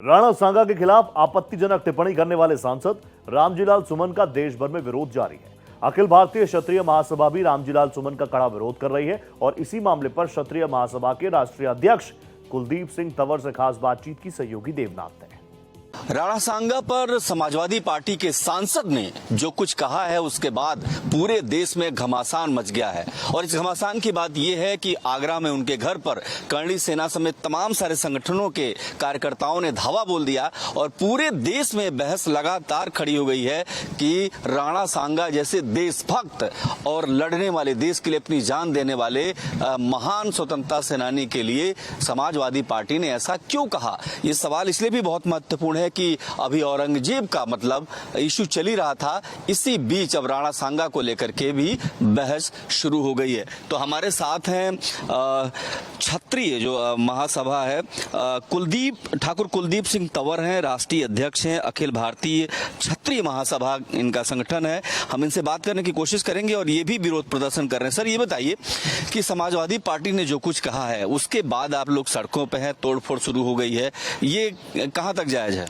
राणा सांगा के खिलाफ आपत्तिजनक टिप्पणी करने वाले सांसद रामजीलाल सुमन का देश भर में विरोध जारी है। अखिल भारतीय क्षत्रिय महासभा भी रामजीलाल सुमन का कड़ा विरोध कर रही है और इसी मामले पर क्षत्रिय महासभा के राष्ट्रीय अध्यक्ष कुलदीप सिंह तंवर से खास बातचीत की सहयोगी देवनाथ ने। राणा सांगा पर समाजवादी पार्टी के सांसद ने जो कुछ कहा है उसके बाद पूरे देश में घमासान मच गया है और इस घमासान की बात यह है कि आगरा में उनके घर पर करणी सेना समेत तमाम सारे संगठनों के कार्यकर्ताओं ने धावा बोल दिया और पूरे देश में बहस लगातार खड़ी हो गई है कि राणा सांगा जैसे देशभक्त और लड़ने वाले, देश के लिए अपनी जान देने वाले महान स्वतंत्रता सेनानी के लिए समाजवादी पार्टी ने ऐसा क्यों कहा। ये सवाल इसलिए भी बहुत महत्वपूर्ण है कि अभी औरंगजेब का मतलब इशू चल ही रहा था, इसी बीच अब राणा सांगा को लेकर के भी बहस शुरू हो गई है। तो हमारे साथ हैं क्षत्रिय जो महासभा है, ठाकुर कुलदीप सिंह तंवर हैं, राष्ट्रीय अध्यक्ष हैं, अखिल भारतीय क्षत्रिय महासभा इनका संगठन है। हम इनसे बात करने की कोशिश करेंगे और ये भी विरोध प्रदर्शन कर रहे हैं। सर, ये बताइए कि समाजवादी पार्टी ने जो कुछ कहा है उसके बाद आप लोग सड़कों पे हैं, तोड़फोड़ शुरू हो गई है, ये कहाँ तक जायज है?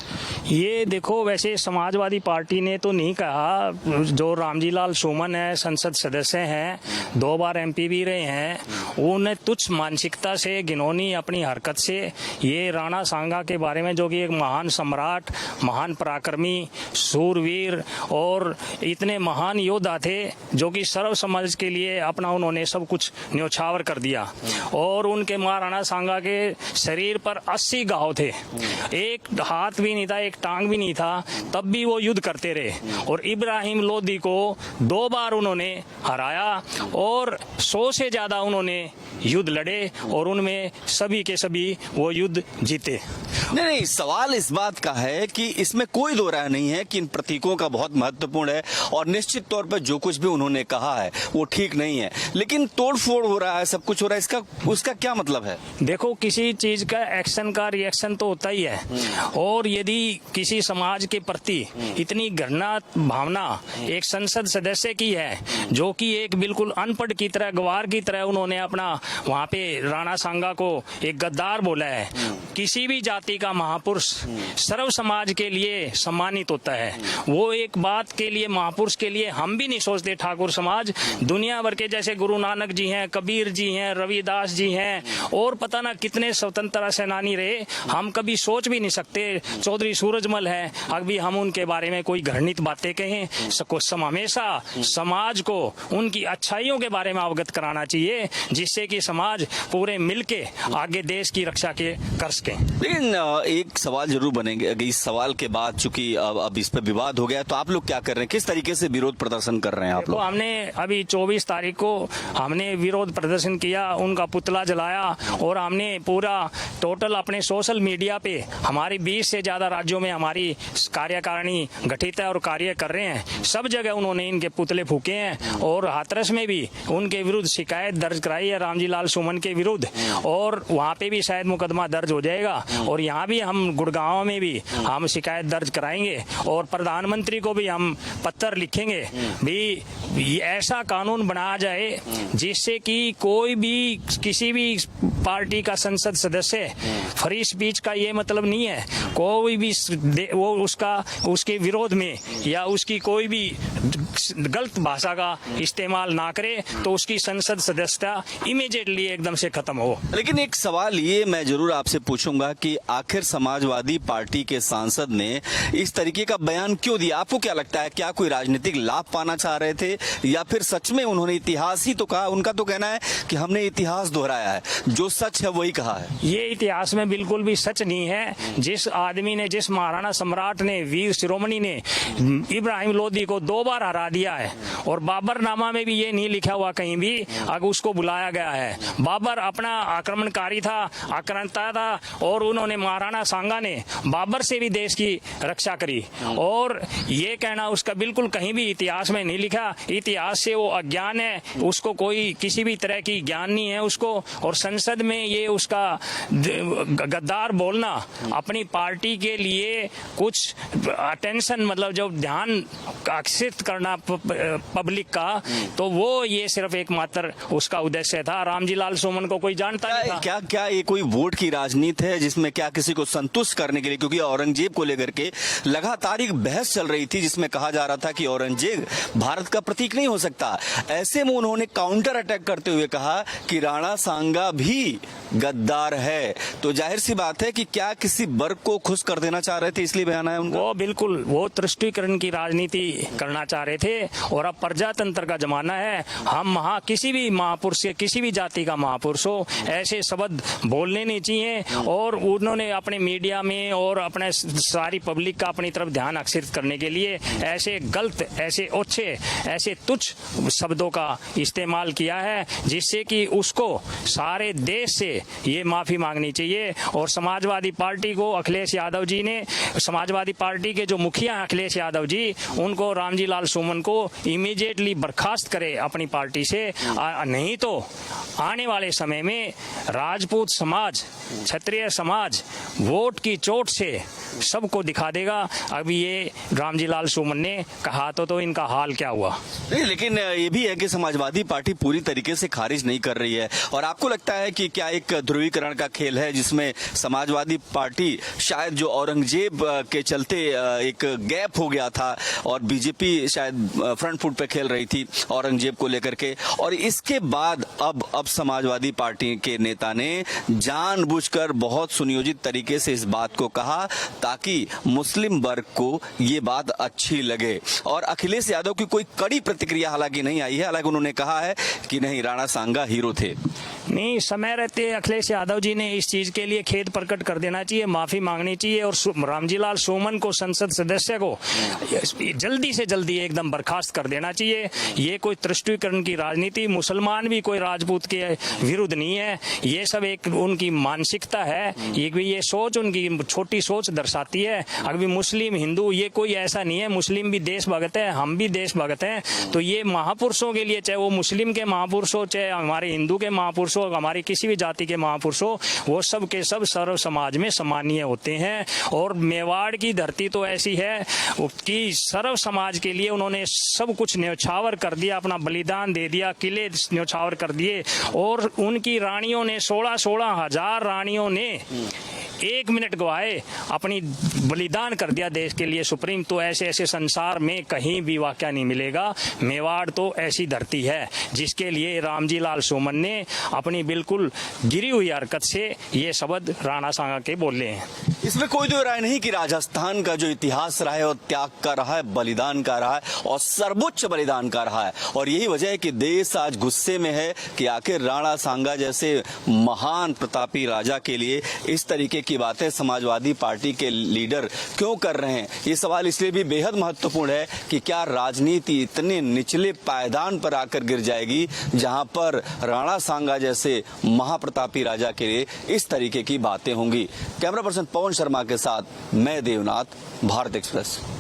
ये देखो, वैसे समाजवादी पार्टी ने तो नहीं कहा। जो रामजीलाल सुमन है, संसद सदस्य हैं, 2 बार एमपी भी रहे हैं, उन्हें तुच्छ मानसिकता से, घिनौनी अपनी हरकत से ये राणा सांगा के बारे में, जो कि एक महान सम्राट, महान पराक्रमी, सूरवीर और इतने महान योद्धा थे जो कि सर्व समाज के लिए अपना उन्होंने सब कुछ न्योछावर कर दिया। और उनके महाराणा सांगा के शरीर पर 80 घाव थे, एक हाथ भी नहीं था, एक टांग भी नहीं था, तब भी वो युद्ध करते रहे और इब्राहिम लोदी को 2 बार उन्होंने हराया और 100 से ज्यादा उन्होंने युद्ध लड़े और उनमें सभी के सभी वो युद्ध जीते। नहीं, सवाल इस बात का है कि इसमें कोई दो राय नहीं है कि इन प्रतीकों का बहुत महत्वपूर्ण है और निश्चित तौर पर जो कुछ भी उन्होंने कहा है वो ठीक नहीं है, लेकिन तोड़फोड़ हो रहा है, सब कुछ हो रहा है, उसका क्या मतलब है? देखो, किसी चीज का एक्शन का रिएक्शन तो होता ही है और यदि किसी समाज के प्रति इतनी घृणा भावना एक संसद सदस्य की है, जो कि एक बिल्कुल अनपढ़ की तरह, गवार की तरह उन्होंने अपना वहाँ पे राणा सांगा को एक गद्दार बोला है। किसी भी जाति का महापुरुष सर्व समाज के लिए सम्मानित होता है। वो एक बात के लिए, महापुरुष के लिए हम भी नहीं सोचते। ठाकुर समाज दुनिया भर के, जैसे गुरु नानक जी हैं, कबीर जी हैं, रविदास जी हैं और पता ना कितने स्वतंत्रता सेनानी रहे, हम कभी सोच भी नहीं सकते। चौधरी सूरजमल है, अभी हम उनके बारे में कोई घृणित बातें कहें, हमेशा समाज को उनकी अच्छाइयों के बारे में अवगत कराना चाहिए, जिससे कि समाज पूरे मिलके आगे देश की रक्षा कर सके। लेकिन एक सवाल जरूर बनेंगे, इस सवाल के बाद चूंकि अब इस पर विवाद हो गया, तो आप लोग क्या कर रहे हैं, किस तरीके से विरोध प्रदर्शन कर रहे हैं आप लोग? हमने अभी 24 तारीख को हमने विरोध प्रदर्शन किया, उनका पुतला जलाया और हमने पूरा टोटल अपने सोशल मीडिया पे, हमारी 20 से ज्यादा राज्यों में हमारी कार्यकारिणी गठित है और कार्य कर रहे हैं। सब जगह उन्होंने इनके पुतले फूके हैं और हाथरस में भी उनके विरुद्ध शिकायत दर्ज कराई है, रामजीलाल सुमन के विरुद्ध, और वहाँ पे भी शायद मुकदमा दर्ज हो जाएगा और यहाँ भी हम गुड़गांव में भी हम शिकायत दर्ज कराएंगे और प्रधानमंत्री को भी हम पत्र लिखेंगे भी ऐसा कानून बनाया जाए जिससे कि कोई भी, किसी भी पार्टी का संसद सदस्य, फ्री स्पीच का ये मतलब नहीं है कोई भी वो उसके विरोध में या उसकी कोई भी गलत भाषा का इस्तेमाल ना करे तो उसकी संसद सदस्यता इमीडिएटली एकदम से खत्म हो। लेकिन एक सवाल ये मैं जरूर आपसे पूछूंगा कि आखिर समाजवादी पार्टी के सांसद ने इस तरीके का बयान क्यों दिया? आपको क्या लगता है, क्या कोई राजनीतिक लाभ पाना चाह रहे थे या फिर सच में उन्होंने इतिहास ही तो कहा? उनका तो कहना है कि हमने इतिहास दोहराया है, जो सच है वही कहा है। ये इतिहास में बिल्कुल भी सच नहीं है। जिस आदमी ने, जिस महाराणा सम्राट ने, वीर शिरोमणि ने इब्राहिम लोदी को 2 बार हरा दिया है और बाबरनामा में भी ये नहीं लिखा हुआ कहीं भी अगर उसको बुलाया गया है। बाबर अपना आक्रमणकारी था, आक्रांता था और उन्होंने, महाराणा सांगा ने बाबर से भी देश की रक्षा करी और ये कहना उसका बिल्कुल कहीं भी इतिहास में नहीं लिखा। इतिहास से वो अज्ञान है, उसको कोई किसी भी तरह की ज्ञान नहीं है उसको। और संसद में ये उसका गद्दार बोलना अपनी पार्टी के लिए कुछ अटेंशन, मतलब जो ध्यान आकर्षित मुक्त करना पब्लिक का, तो वो ये सिर्फ एकमात्र उसका उद्देश्य था। रामजी लाल सुमन को कोई जानता नहीं था। क्या क्या ये कोई वोट की राजनीति है जिसमें क्या किसी को संतुष्ट करने के लिए, क्योंकि औरंगजेब को लेकर के लगातार एक बहस चल रही थी जिसमें कहा जा रहा था कि औरंगजेब भारत का प्रतीक नहीं हो सकता। ऐसे में उन्होंने काउंटर अटैक करते हुए कहा कि राणा सांगा भी गद्दार है। तो जाहिर सी बात है कि क्या किसी वर्ग को खुश कर देना चाह रहे थे, इसलिए बयान आया उनको। वो बिल्कुल वो तुष्टीकरण की राजनीति करना चाह रहे थे। और अब प्रजातंत्र का जमाना है। हम किसी भी महापुरुष से, किसी भी जाति का महापुरुष हो, ऐसे शब्द बोलने नहीं चाहिए। और उन्होंने अपने मीडिया में और अपने सारी पब्लिक का अपनी तरफ ध्यान आकर्षित करने के लिए ऐसे गलत, ऐसे ओछे, ऐसे तुच्छ शब्दों का इस्तेमाल किया है, जिससे कि उसको सारे देश से ये माफी मांगनी चाहिए। और समाजवादी पार्टी को अखिलेश यादव जी ने, समाजवादी पार्टी के जो मुखिया हैं अखिलेश यादव जी, उनको रामजी लाल सुमन को इमीडिएटली बर्खास्त करे अपनी पार्टी से। नहीं तो आने वाले समय में राजपूत समाज, क्षत्रिय समाज वोट की चोट से सबको दिखा देगा। अभी ये रामजी लाल सुमन ने कहा तो इनका हाल क्या हुआ। नहीं, लेकिन ये भी है कि समाजवादी पार्टी पूरी तरीके से खारिज नहीं कर रही है। और आपको लगता है कि क्या एक ध्रुवीकरण का खेल है जिसमें समाजवादी पार्टी शायद जो औरंगजेब के चलते एक गैप हो गया था और बीजेपी शायद फ्रंट फुट पे खेल रही थी औरंगजेब को लेकर के, और इसके बाद अब समाजवादी पार्टी के नेता ने जानबूझकर बहुत सुनियोजित तरीके से इस बात को कहा ताकि मुस्लिम वर्ग को ये बात अच्छी लगे। और अखिलेश यादव की कोई कड़ी प्रतिक्रिया हालांकि नहीं आई है। हालांकि उन्होंने कहा है कि नहीं, राणा सांगा हीरो थे। नहीं, समय रहते अखिलेश यादव जी ने इस चीज के लिए खेद प्रकट कर देना चाहिए, माफी मांगनी चाहिए। और रामजी लाल सुमन को, संसद सदस्य को जल्दी से जल्दी एकदम बर्खास्त कर देना चाहिए। ये कोई तुष्टीकरण की राजनीति, मुसलमान भी कोई राजपूत के विरुद्ध नहीं है। ये सब एक उनकी मानसिकता है, ये सोच उनकी छोटी सोच दर्शाती है। अभी मुस्लिम हिंदू ये कोई ऐसा नहीं है, मुस्लिम भी देशभक्त है, हम भी देशभक्त हैं। तो ये महापुरुषों के लिए, चाहे वो मुस्लिम के महापुरुष हो, चाहे हमारे हिंदू के महापुरुष हो, हमारी किसी भी जाति के महापुरुष हो, वो सब के सब सर्व समाज में सम्मानीय होते हैं। और मेवाड़ की धरती तो ऐसी है कि सर्व समाज के लिए उन्होंने सब कुछ न्यौछावर कर दिया, अपना बलिदान दे दिया, किले न्यौछावर कर दिए। और उनकी रानियों ने 16-16 हजार रानियों ने 1 मिनट गवाए अपनी बलिदान कर दिया देश के लिए सुप्रीम। तो ऐसे ऐसे संसार में कहीं भी वाकया नहीं मिलेगा। मेवाड़ तो ऐसी धरती है जिसके लिए रामजी लाल सुमन ने अपनी बिल्कुल गिरी हुई हरकत से ये शब्द राणा सांगा के बोले हैं। इसमें कोई दो राय नहीं कि राजस्थान का जो इतिहास रहा है और त्याग का रहा है, बलिदान का रहा है और सर्वोच्च बलिदान का रहा है। और यही वजह है कि देश आज गुस्से में है कि आखिर राणा सांगा जैसे महान प्रतापी राजा के लिए इस तरीके की बातें समाजवादी पार्टी के लीडर क्यों कर रहे हैं। ये सवाल इसलिए भी बेहद महत्वपूर्ण है कि क्या राजनीति इतने निचले पायदान पर आकर गिर जाएगी जहां पर राणा सांगा जैसे महाप्रतापी राजा के लिए इस तरीके की बातें होंगी। कैमरा पर्सन पवन शर्मा के साथ मैं देवनाथ, भारत एक्सप्रेस।